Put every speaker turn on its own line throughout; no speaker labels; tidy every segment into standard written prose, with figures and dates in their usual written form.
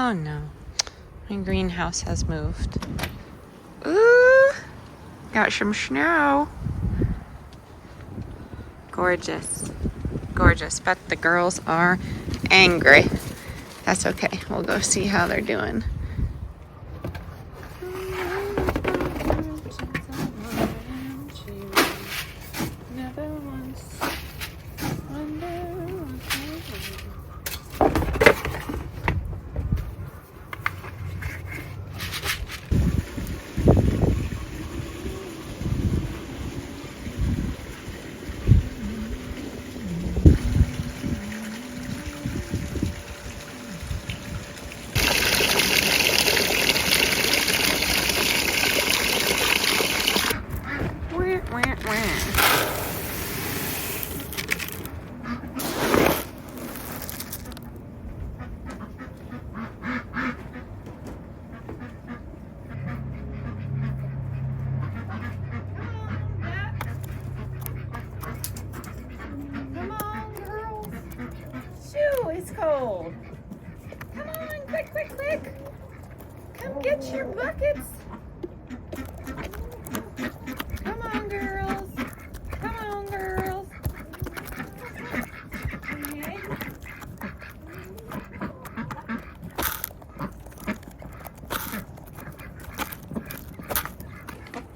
Oh no, my greenhouse has moved. Ooh, got some snow. Gorgeous, gorgeous, but the girls are angry. That's okay, we'll go see how they're doing. It's cold. Come on, quick, quick, quick. Come get your buckets. Come on, girls. Come on, girls. Okay.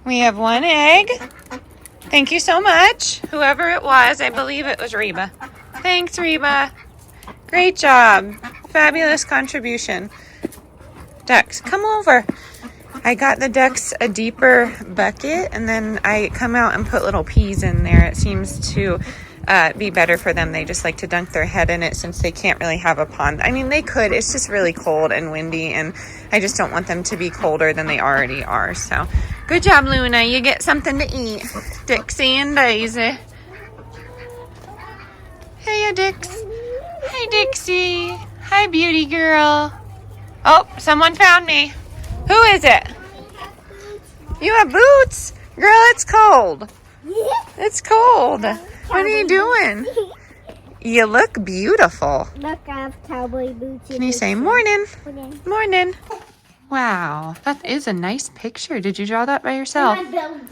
We have one egg. Thank you so much. Whoever it was, I believe it was Reba. Thanks, Reba. Great job. Fabulous contribution. Ducks, come over. I got the ducks a deeper bucket, and then I come out and put little peas in there. It seems to be better for them. They just like to dunk their head in it since they can't really have a pond. I mean, they could. It's just really cold and windy, and I just don't want them to be colder than they already are. So, good job, Luna. You get something to eat. Dixie and Daisy. Hey, Dix. Hi, Dixie. Hi, beauty girl. Oh, someone found me. Who is it? You have boots? Girl, it's cold. It's cold. What are you doing? You look beautiful.
Look, I have cowboy boots.
Can you say morning?
Morning.
Morning. Wow, that is a nice picture. Did you draw that by yourself?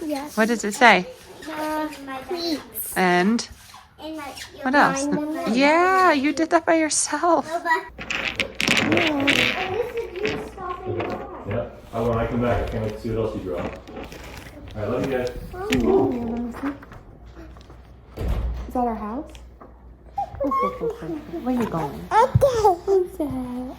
Yes.
What does it say?
Pleats.
And what else? Yeah, you did that by yourself.
Yeah. Oh, when I come back, I can't wait to see what else you draw. All right, love you guys.
Is that our house? Where are you going?
Okay.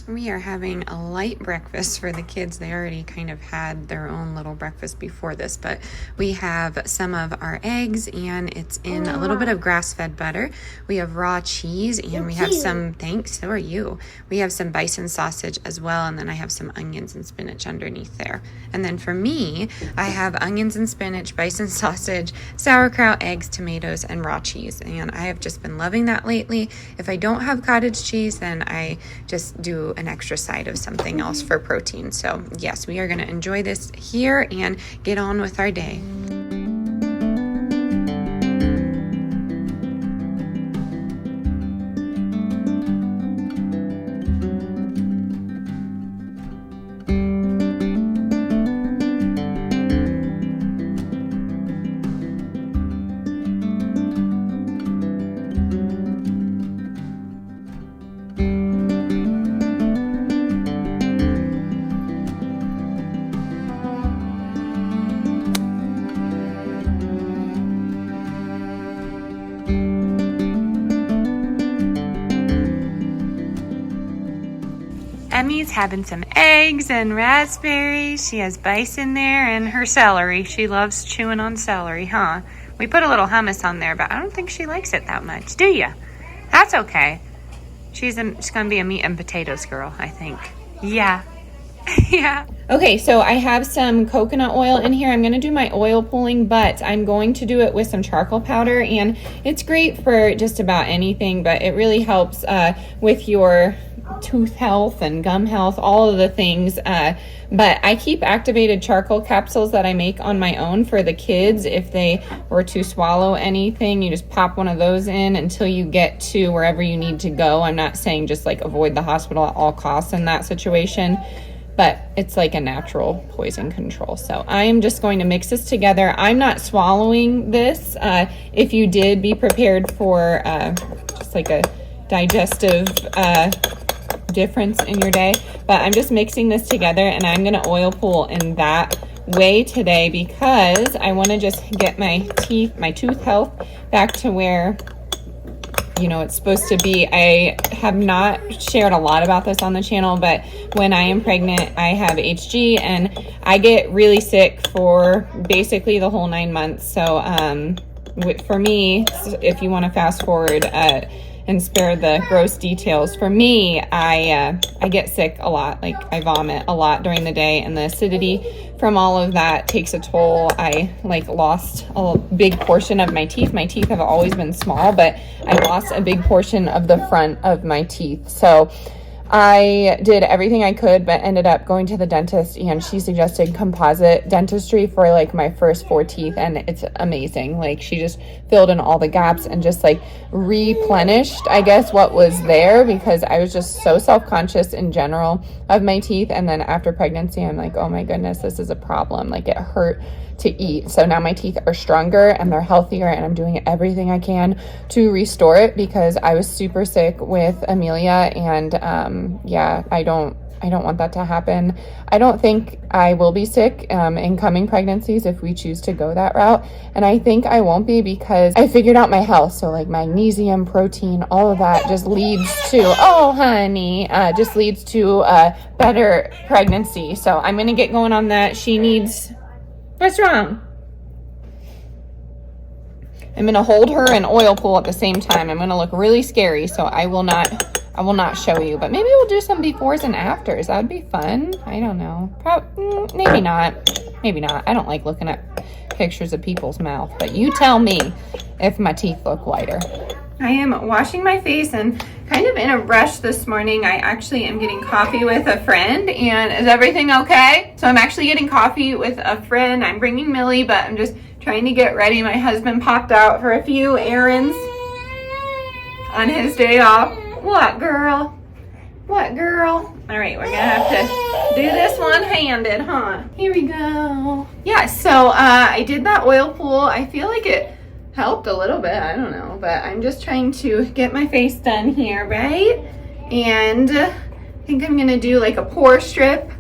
We are having a light breakfast for the kids. They already kind of had their own little breakfast before this, but we have some of our eggs, and it's in a little bit of grass-fed butter. We have raw cheese, and we have some, thanks, so are you. We have some bison sausage as well, and then I have some onions and spinach underneath there. And then for me, I have onions and spinach, bison sausage, sauerkraut, eggs, tomatoes, and raw cheese. And I have just been loving that lately. If I don't have cottage cheese, then I just do an extra side of something else for protein. So yes, we are going to enjoy this here and get on with our day. Emmy's having some eggs and raspberries. She has bison there and her celery. She loves chewing on celery, huh? We put a little hummus on there, but I don't think she likes it that much. Do you? That's okay. She's going to be a meat and potatoes girl, I think. Yeah. Yeah. Okay, so I have some coconut oil in here. I'm going to do my oil pulling, but I'm going to do it with some charcoal powder, and it's great for just about anything, but it really helps with your tooth health and gum health, all of the things. But I keep activated charcoal capsules that I make on my own for the kids. If they were to swallow anything, you just pop one of those in until you get to wherever you need to go. I'm not saying just like avoid the hospital at all costs in that situation, but it's like a natural poison control. So I'm just going to mix this together. I'm not swallowing this. If you did, be prepared for just like a digestive difference in your day. But I'm just mixing this together, and I'm going to oil pull in that way today because I want to just get my tooth health back to where, you know, it's supposed to be. I have not shared a lot about this on the channel, but when I am pregnant, I have HG, and I get really sick for basically the whole 9 months. So for me, if you want to fast forward and spare the gross details, for me, I get sick a lot. Like, I vomit a lot during the day, and the acidity from all of that takes a toll. I lost a big portion of my teeth. My teeth have always been small, but I lost a big portion of the front of my teeth. So I did everything I could, but ended up going to the dentist, and she suggested composite dentistry for like my first 4 teeth, and it's amazing. Like, she just filled in all the gaps and just like replenished, I guess, what was there, because I was just so self-conscious in general of my teeth. And then after pregnancy, I'm like, oh my goodness, this is a problem. Like, it hurt to eat. So now my teeth are stronger and they're healthier, and I'm doing everything I can to restore it because I was super sick with Amelia, and yeah, I don't want that to happen. I don't think I will be sick in coming pregnancies if we choose to go that route, and I think I won't be because I figured out my health. So like magnesium, protein, all of that just leads to, oh honey, just leads to a better pregnancy. So I'm gonna get going on that. She needs, what's wrong? I'm gonna hold her and oil pull at the same time. I'm gonna look really scary, so I will not show you, but maybe we'll do some befores and afters. That would be fun. I don't know. Maybe not. Maybe not. I don't like looking at pictures of people's mouth, but you tell me if my teeth look whiter. I am washing my face and kind of in a rush this morning. I actually am getting coffee with a friend, and is everything okay? So I'm actually getting coffee with a friend. I'm bringing Millie, but I'm just trying to get ready. My husband popped out for a few errands on his day off. What, girl? What, girl? All right, we're gonna have to do this one-handed, huh? Here we go. Yeah, so I did that oil pull. I feel like it helped a little bit. I don't know, but I'm just trying to get my face done here, right? And I think I'm gonna do like a pore strip.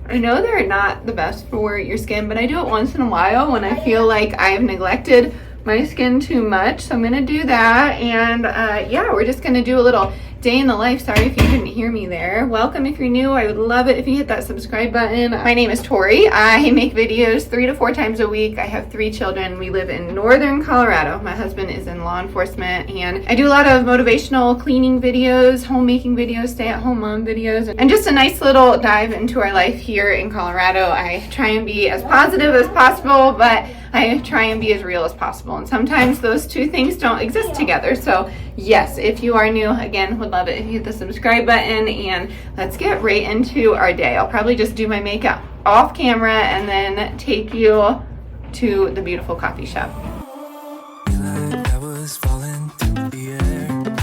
I know they're not the best for your skin, but I do it once in a while when I feel like I've neglected my skin too much. So I'm gonna do that, and yeah, we're just gonna do a little day in the life. Sorry if you couldn't hear me there. Welcome if you're new. I would love it if you hit that subscribe button. My name is Tory. I make videos 3 to 4 times a week. I have 3 children. We live in northern Colorado. My husband is in law enforcement, and I do a lot of motivational cleaning videos, homemaking videos, stay-at-home mom videos, and just a nice little dive into our life here in Colorado. I try and be as positive as possible, but I try and be as real as possible, and sometimes those two things don't exist together. So yes, if you are new, again, would love it if you hit the subscribe button, and let's get right into our day. I'll probably just do my makeup off camera and then take you to the beautiful coffee shop.
I was falling through the air.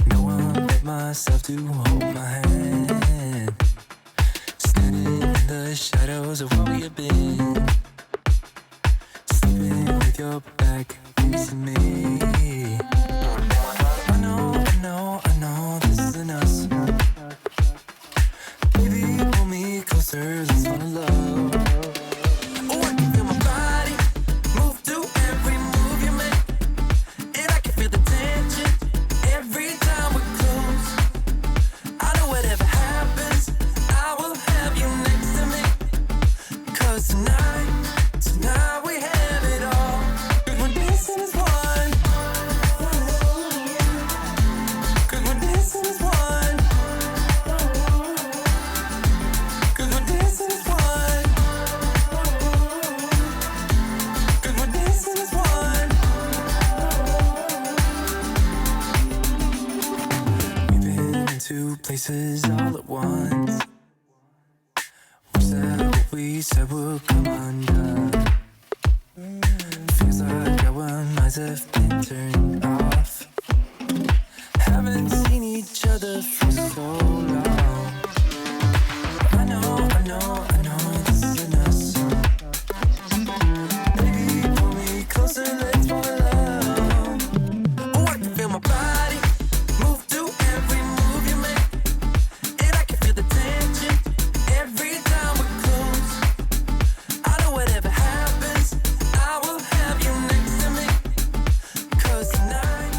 No one but myself to hold my hand. Standing in the shadows of where we have been. Sleeping with your back facing me. I know this isn't us. Baby, pull me closer, let's fall in love. Oh, I can feel my body move to every move you make, and I can feel the tension every time we're close. I know whatever happens, I will have you next to me. 'Cause tonight we have it all. 'Cause we're dancing as one. 'Cause places all at once. Wish that what we said would come undone. Feels like our minds have been turned off. Haven't seen each other for so long. I know this isn't a song. Baby, pull me closer, let's fall in love. Oh, I can feel my body move through every move you make, and I can feel the tension every time we're close. I know whatever happens, I will have you next to me. 'Cause tonight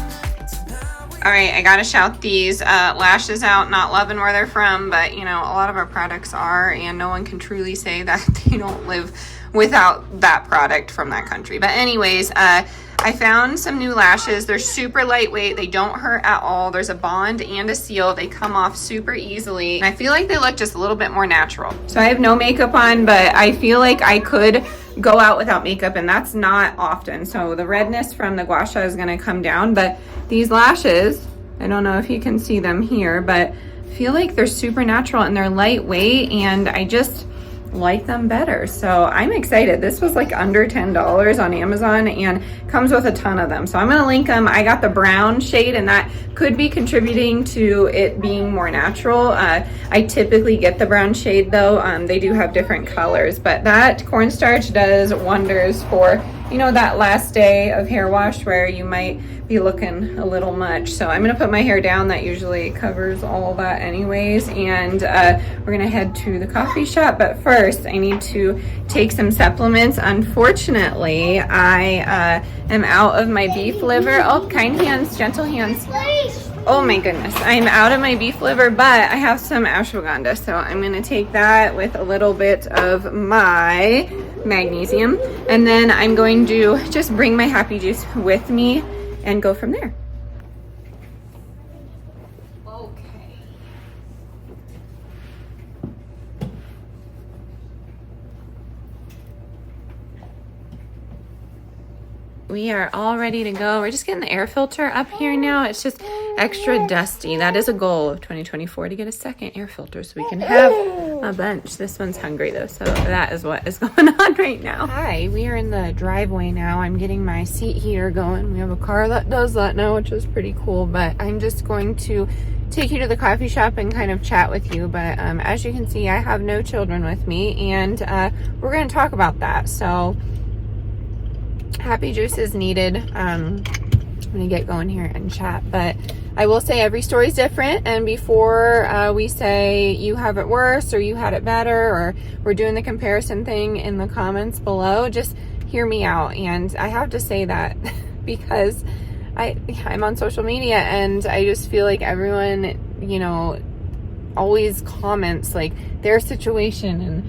we
All right, I gotta shout these lashes out. Not loving where they're from, but you know, a lot of our products are, and no one can truly say that they don't live without that product from that country. But anyways, I found some new lashes. They're super lightweight. They don't hurt at all. There's a bond and a seal. They come off super easily. And I feel like they look just a little bit more natural. So I have no makeup on, but I feel like I could go out without makeup, and that's not often. So the redness from the gua sha is gonna come down, but these lashes, I don't know if you can see them here, but I feel like they're super natural and they're lightweight, and I just like them better. So I'm excited. This was like under $10 on Amazon and comes with a ton of them. So I'm going to link them. I got the brown shade, and that could be contributing to it being more natural. I typically get the brown shade though. They do have different colors, but that cornstarch does wonders for, you know, that last day of hair wash where you might be looking a little much. So I'm gonna put my hair down. That usually covers all that anyways, and we're gonna head to the coffee shop. But first I need to take some supplements. Unfortunately, I am out of my beef liver. Oh, kind hands, gentle hands. Oh my goodness, I'm out of my beef liver, but I have some ashwagandha, so I'm gonna take that with a little bit of my magnesium, and then I'm going to just bring my happy juice with me and go from there. Okay. We are all ready to go. We're just getting the air filter up here now. It's just extra dusty. That is a goal of 2024, to get a second air filter so we can have a bunch. This one's hungry though, so that is what is going on right now. Hi, we are in the driveway now. I'm getting my seat heater going. We have a car that does that now, which is pretty cool, but I'm just going to take you to the coffee shop and kind of chat with you. But as you can see, I have no children with me, and we're going to talk about that. So happy juice is needed. I'm gonna get going here and chat, but I will say every story is different, and before we say you have it worse or you had it better, or we're doing the comparison thing in the comments below, just hear me out. And I have to say that because I'm on social media, and I just feel like everyone, you know, always comments like their situation and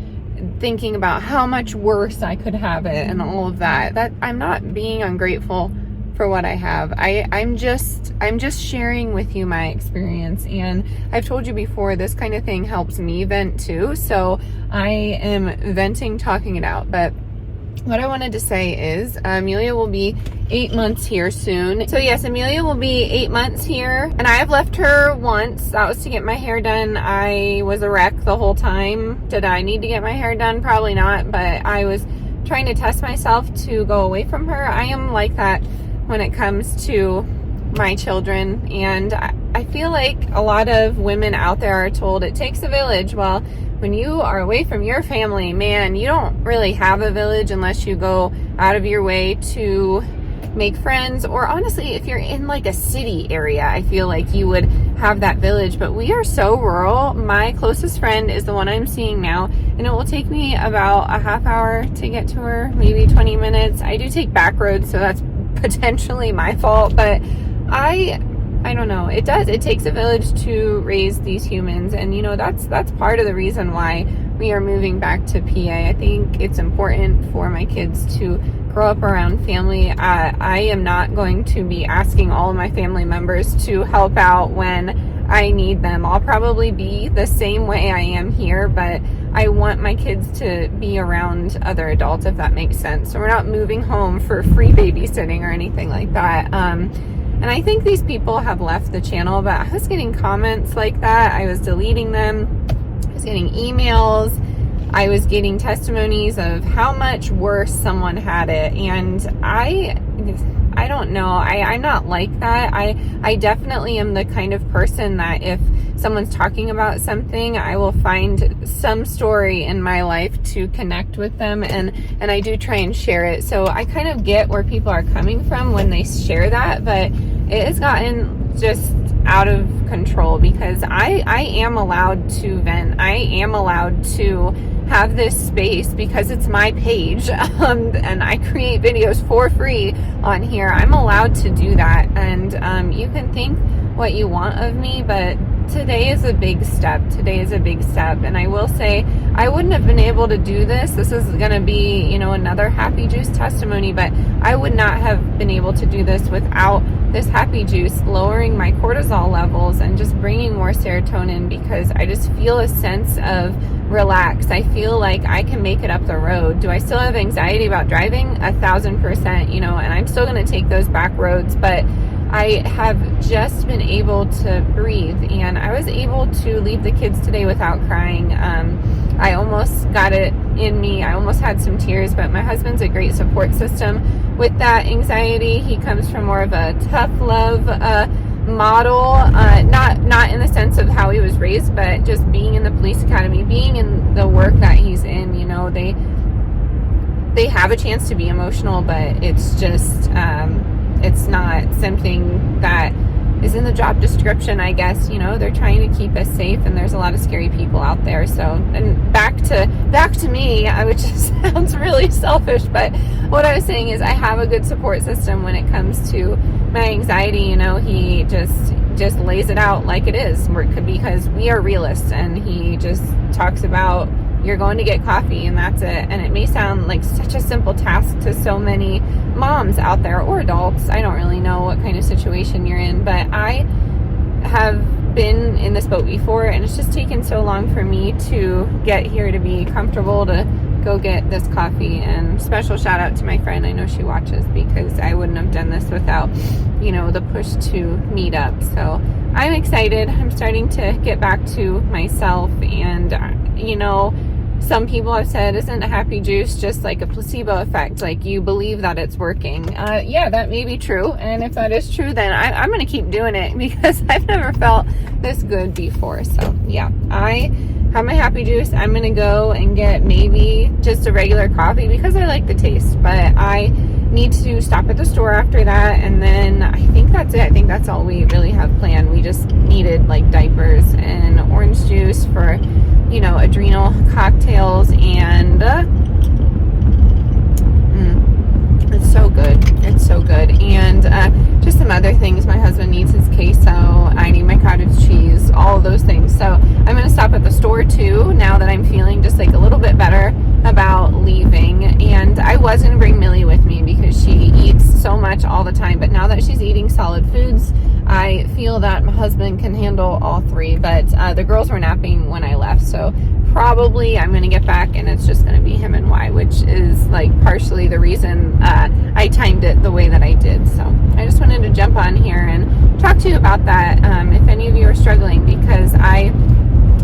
thinking about how much worse I could have it and all of that. That I'm not being ungrateful for what I have. I'm just sharing with you my experience, and I've told you before, this kind of thing helps me vent too. So I am venting, talking it out. But what I wanted to say is Amelia will be 8 months here soon. So yes, Amelia will be 8 months here, and I have left her once. That was to get my hair done. I was a wreck the whole time. Did I need to get my hair done? Probably not, but I was trying to test myself to go away from her. I am like that when it comes to my children, and I feel like a lot of women out there are told it takes a village. Well, when you are away from your family, man, you don't really have a village unless you go out of your way to make friends, or honestly, if you're in like a city area, I feel like you would have that village. But we are so rural. My closest friend is the one I'm seeing now, and it will take me about a half hour to get to her, maybe 20 minutes. I do take back roads, so that's potentially my fault, but I don't know. It takes a village to raise these humans, and you know, that's part of the reason why we are moving back to PA. I think it's important for my kids to grow up around family. I am not going to be asking all of my family members to help out when I need them. I'll probably be the same way I am here, but I want my kids to be around other adults, if that makes sense. So we're not moving home for free babysitting or anything like that. And I think these people have left the channel, but I was getting comments like that. I was deleting them. I was getting emails. I was getting testimonies of how much worse someone had it. And I don't know. I'm not like that. I definitely am the kind of person that if someone's talking about something, I will find some story in my life to connect with them, and I do try and share it. So I kind of get where people are coming from when they share that, but it has gotten just out of control because I am allowed to vent. I am allowed to have this space because it's my page, and I create videos for free on here. I'm allowed to do that, and you can think what you want of me, but today is a big step. Today is a big step, and I will say I wouldn't have been able to do this. This is going to be, you know, another Happy Juice testimony, but I would not have been able to do this without this Happy Juice lowering my cortisol levels and just bringing more serotonin, because I just feel a sense of relax. I feel like I can make it up the road. Do I still have anxiety about driving? 1,000%, you know, and I'm still going to take those back roads, but I have just been able to breathe, and I was able to leave the kids today without crying. I almost got it in me. I almost had some tears, but my husband's a great support system with that anxiety. He comes from more of a tough love model, not in the sense of how he was raised, but just being in the police academy, being in the work that he's in. You know, they have a chance to be emotional, but it's just it's not something that is in the job description, I guess. You know, they're trying to keep us safe, and there's a lot of scary people out there. So, and back to me, which sounds really selfish, but what I was saying is I have a good support system when it comes to my anxiety. You know, he just lays it out like it is, because we are realists, and he just talks about, you're going to get coffee and that's it. And it may sound like such a simple task to so many moms out there, or adults. I don't really know what kind of situation you're in, but I have been in this boat before, and it's just taken so long for me to get here to be comfortable to go get this coffee. And special shout out to my friend. I know she watches, because I wouldn't have done this without, you know, the push to meet up. So I'm excited. I'm starting to get back to myself, and you know, some people have said, isn't a Happy Juice just like a placebo effect? Like, you believe that it's working. Yeah, that may be true. And if that is true, then I'm going to keep doing it, because I've never felt this good before. So yeah, I have my Happy Juice. I'm going to go and get maybe just a regular coffee because I like the taste, but I need to stop at the store after that. And then I think that's it. I think that's all we really have planned. We just needed like diapers and orange juice for, you know, adrenal cocktails, and it's so good. It's so good. And just some other things. My husband needs his queso. I need my cottage cheese, all of those things. So I'm going to stop at the store too, now that I'm feeling just like a little bit better about leaving. And I was going to bring Millie with me because she eats so much all the time, but now that she's eating solid foods, I feel that my husband can handle all three. But the girls were napping when I left, so probably I'm going to get back and it's just going to be him and Y, which is like partially the reason I timed it the way that I did. So I just wanted to jump on here and talk to you about that, if any of you are struggling, because I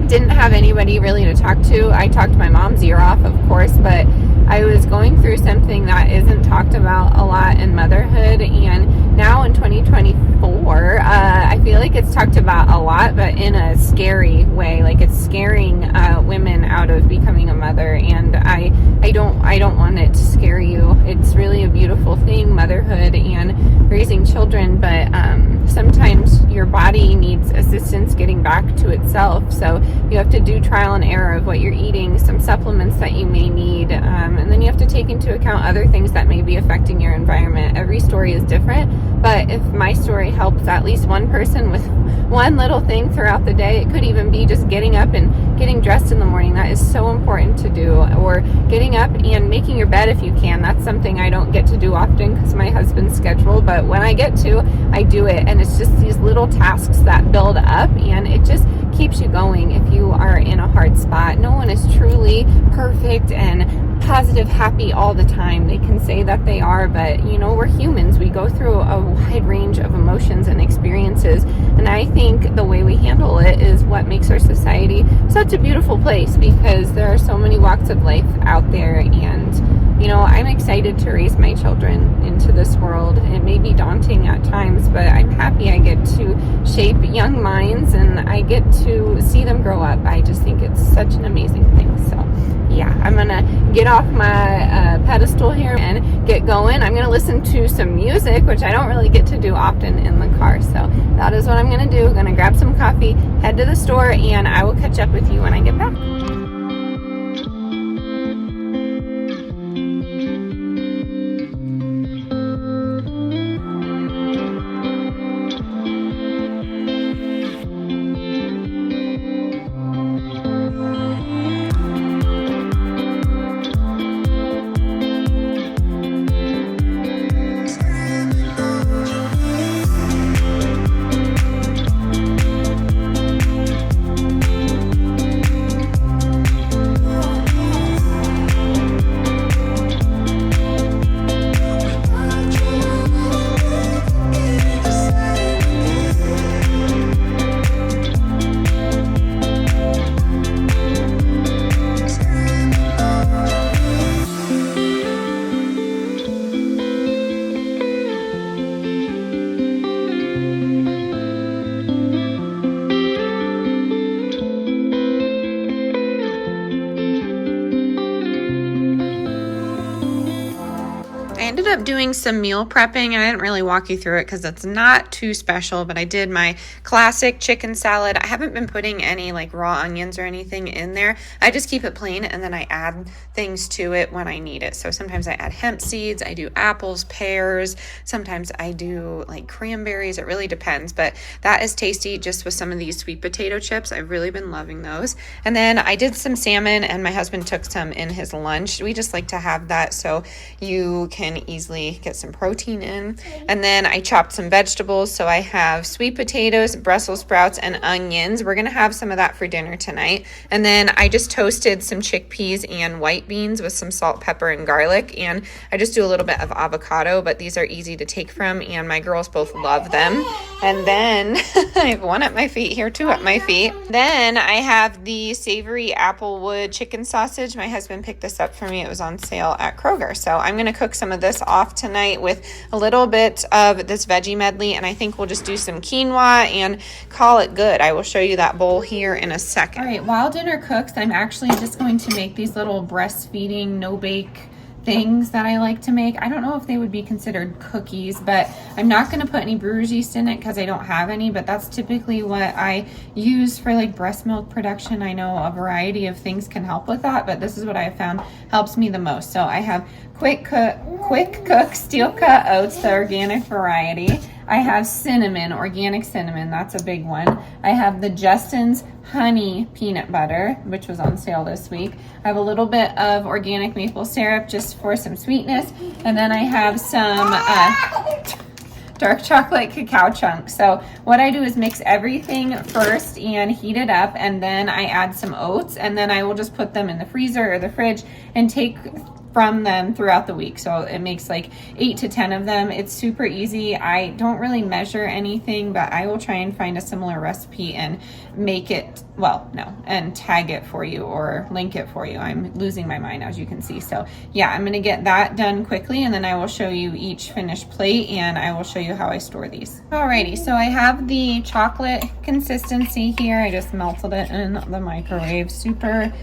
didn't have anybody really to talk to. I talked my mom's ear off, of course, but I was going through something that isn't talked about a lot in motherhood, and now in 2024, I feel like it's talked about a lot, but in a scary way. Like, it's scaring women out of becoming a mother, and I don't want it to scare you. It's really a beautiful thing, motherhood and raising children, but sometimes your body needs assistance getting back to itself, so you have to do trial and error of what you're eating, some supplements that you may need, and then you have to take into account other things that may be affecting your environment. Every story is different, but if my story helps at least one person with one little thing throughout the day, it could even be just getting up and getting dressed in the morning. That is so important to do. Or getting up and making your bed if you can. That's something I don't get to do often because my husband's schedule, but when I get to, I do it. And it's just these little tasks that build up, and it just keeps you going if you are in a hard spot. No one is truly perfect and positive, happy all the time. They can say that they are, but you know, we're humans. We go through a wide range of emotions and experiences, and I think the way we handle it is what makes our society such a beautiful place, because there are so many walks of life out there. And you know, I'm excited to raise my children into this world. It may be daunting at times, but I'm happy I get to shape young minds and I get to see them grow up. I just think it's such an amazing thing. So yeah, I'm gonna get off my pedestal here and get going. I'm gonna listen to some music, which I don't really get to do often in the car. So that is what I'm gonna do. I'm gonna grab some coffee, head to the store, and I will catch up with you when I get back. Up doing some meal prepping. I didn't really walk you through it because it's not too special, but I did my classic chicken salad. I haven't been putting any like raw onions or anything in there. I just keep it plain and then I add things to it when I need it. So sometimes I add hemp seeds, I do apples, pears, sometimes I do like cranberries. It really depends, but that is tasty just with some of these sweet potato chips. I've really been loving those. And then I did some salmon and my husband took some in his lunch. We just like to have that so you can easily get some protein in. And then I chopped some vegetables. So I have sweet potatoes, Brussels sprouts, and onions. We're going to have some of that for dinner tonight. And then I just toasted some chickpeas and white beans with some salt, pepper, and garlic. And I just do a little bit of avocado, but these are easy to take from, and my girls both love them. And then I have one at my feet here, two at my feet. Then I have the savory applewood chicken sausage. My husband picked this up for me. It was on sale at Kroger. So I'm going to cook some of this off tonight with a little bit of this veggie medley, and I think we'll just do some quinoa and call it good. I will show you that bowl here in a second. All right, while dinner cooks, I'm actually just going to make these little breastfeeding no-bake things that I like to make. I don't know if they would be considered cookies, but I'm not going to put any brewer's yeast in it because I don't have any, but that's typically what I use for like breast milk production. I know a variety of things can help with that, but this is what I have found helps me the most. So I have quick cook steel cut oats, the organic variety. I have cinnamon, organic cinnamon, that's a big one. I have the Justin's honey peanut butter, which was on sale this week. I have a little bit of organic maple syrup just for some sweetness. And then I have some dark chocolate cacao chunks. So what I do is mix everything first and heat it up, and then I add some oats, and then I will just put them in the freezer or the fridge and take from them throughout the week. So it makes like 8 to 10 of them. It's super easy. I don't really measure anything, but I will try and find a similar recipe and make it, and tag it for you or link it for you. I'm losing my mind, as you can see. So yeah, I'm going to get that done quickly, and then I will show you each finished plate, and I will show you how I store these. Alrighty, so I have the chocolate consistency here. I just melted it in the microwave. Super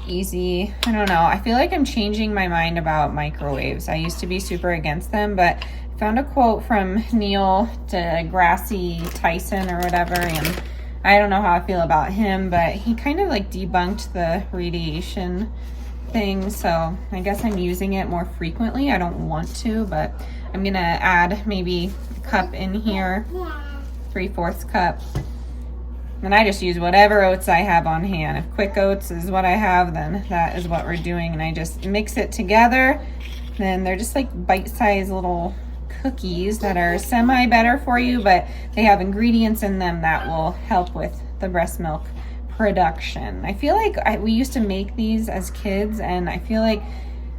easy. I don't know. I feel like I'm changing my mind about microwaves. I used to be super against them, but I found a quote from Neil deGrasse Tyson or whatever, and I don't know how I feel about him, but he kind of like debunked the radiation thing, so I guess I'm using it more frequently. I don't want to, but I'm gonna add maybe a cup in here, 3/4 cup. And I just use whatever oats I have on hand. If quick oats is what I have, then that is what we're doing. And I just mix it together. Then they're just like bite-sized little cookies that are semi better for you, but they have ingredients in them that will help with the breast milk production. I feel like we used to make these as kids, and I feel like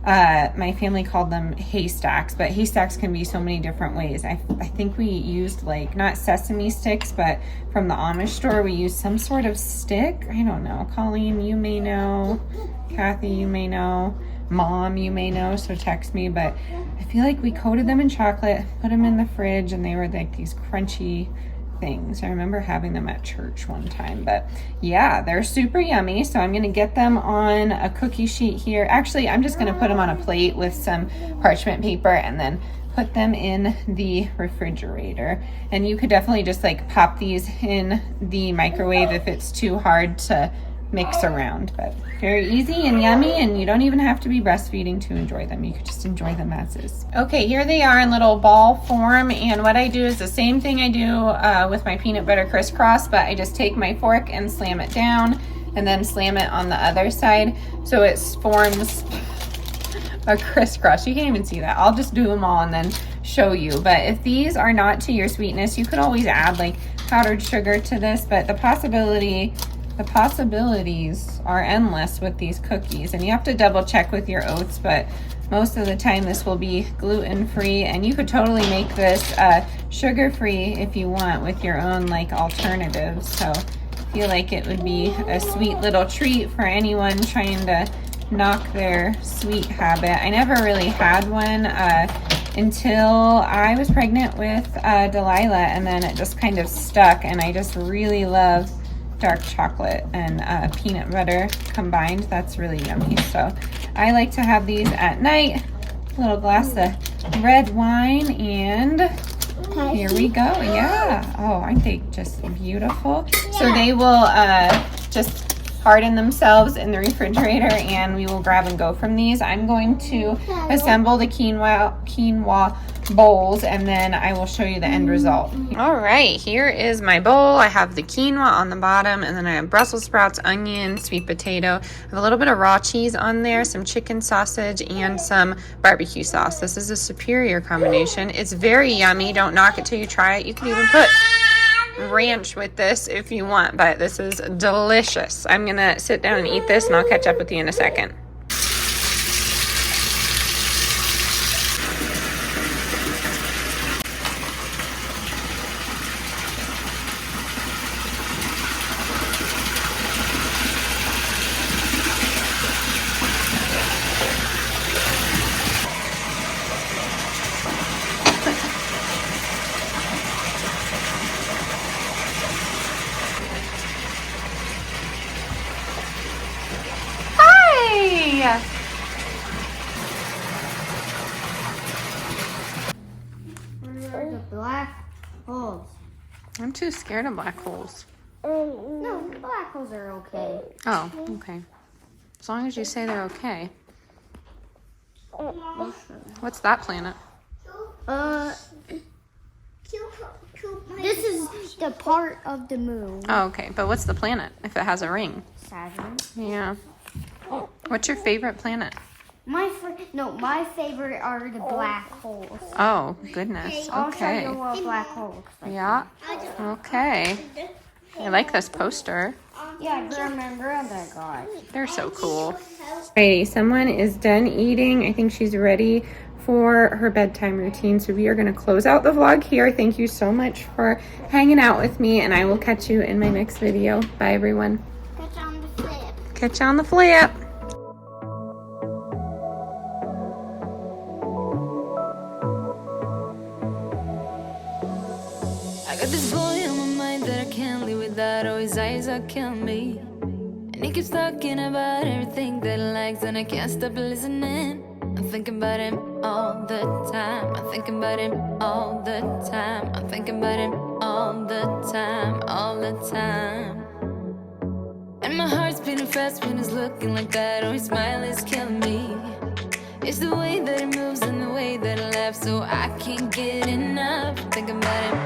my family called them haystacks, but haystacks can be so many different ways. I think we used like, not sesame sticks, but from the Amish store, we used some sort of stick. I don't know. Colleen, you may know. Kathy, you may know. Mom, you may know, so text me. But I feel like we coated them in chocolate, put them in the fridge, and they were like these crunchy things. I remember having them at church one time. But yeah, they're super yummy. So I'm gonna get them on a cookie sheet here. Actually, I'm just gonna put them on a plate with some parchment paper and then put them in the refrigerator. And you could definitely just like pop these in the microwave if it's too hard to mix around, but very easy and yummy, and you don't even have to be breastfeeding to enjoy them. You could just enjoy them as is. Okay, here they are in little ball form, and what I do is the same thing I do with my peanut butter crisscross, but I just take my fork and slam it down and then slam it on the other side so it forms a crisscross. You can't even see that. I'll just do them all and then show you. But if these are not to your sweetness, you could always add like powdered sugar to this, but the possibilities are endless with these cookies, and you have to double check with your oats, but most of the time this will be gluten-free, and you could totally make this sugar-free if you want with your own like alternatives. So I feel like it would be a sweet little treat for anyone trying to knock their sweet habit. I never really had one until I was pregnant with Delilah, and then it just kind of stuck, and I just really love dark chocolate and peanut butter combined. That's really yummy. So I like to have these at night. A little glass of red wine, and here we go. Yeah. Oh, aren't they just beautiful? Yeah. So they will just harden themselves in the refrigerator, and we will grab and go from these. I'm going to assemble the quinoa bowls, and then I will show you the end result. All right, here is my bowl. I have the quinoa on the bottom, and then I have Brussels sprouts, onion, sweet potato. I have a little bit of raw cheese on there, some chicken sausage, and some barbecue sauce. This is a superior combination. It's very yummy. Don't knock it till you try it. You can even put ranch with this if you want, but this is delicious. I'm gonna sit down and eat this, and I'll catch up with you in a second.
Where are the black holes?
I'm too scared of black holes.
No, black holes are okay.
Oh, okay. As long as you say they're okay. What's that planet?
This is the part of the moon.
Oh, okay. But what's the planet if it has a ring?
Saturn.
Yeah. What's your favorite planet?
My favorite are the black holes.
Oh, goodness.
I'll show you
Okay.
what black holes.
Yeah. Okay. I like this poster.
Yeah, I remember that guy.
They're so cool. Alrighty, someone is done eating. I think she's ready for her bedtime routine. So we are going to close out the vlog here. Thank you so much for hanging out with me, and I will catch you in my next video. Bye, everyone.
Catch on the flip.
Catch you on the flip.
I got this boy on my mind that I can't live without. Oh, his eyes are killing me. And he keeps talking about everything that he likes, and I can't stop listening. I'm thinking about him all the time. I'm thinking about him all the time. I'm thinking about him all the time, all the time. And my heart's beating fast when he's looking like that. Oh, his smile is killing me. It's the way that he moves and the way that he laughs, so I can't get enough. I'm thinking about him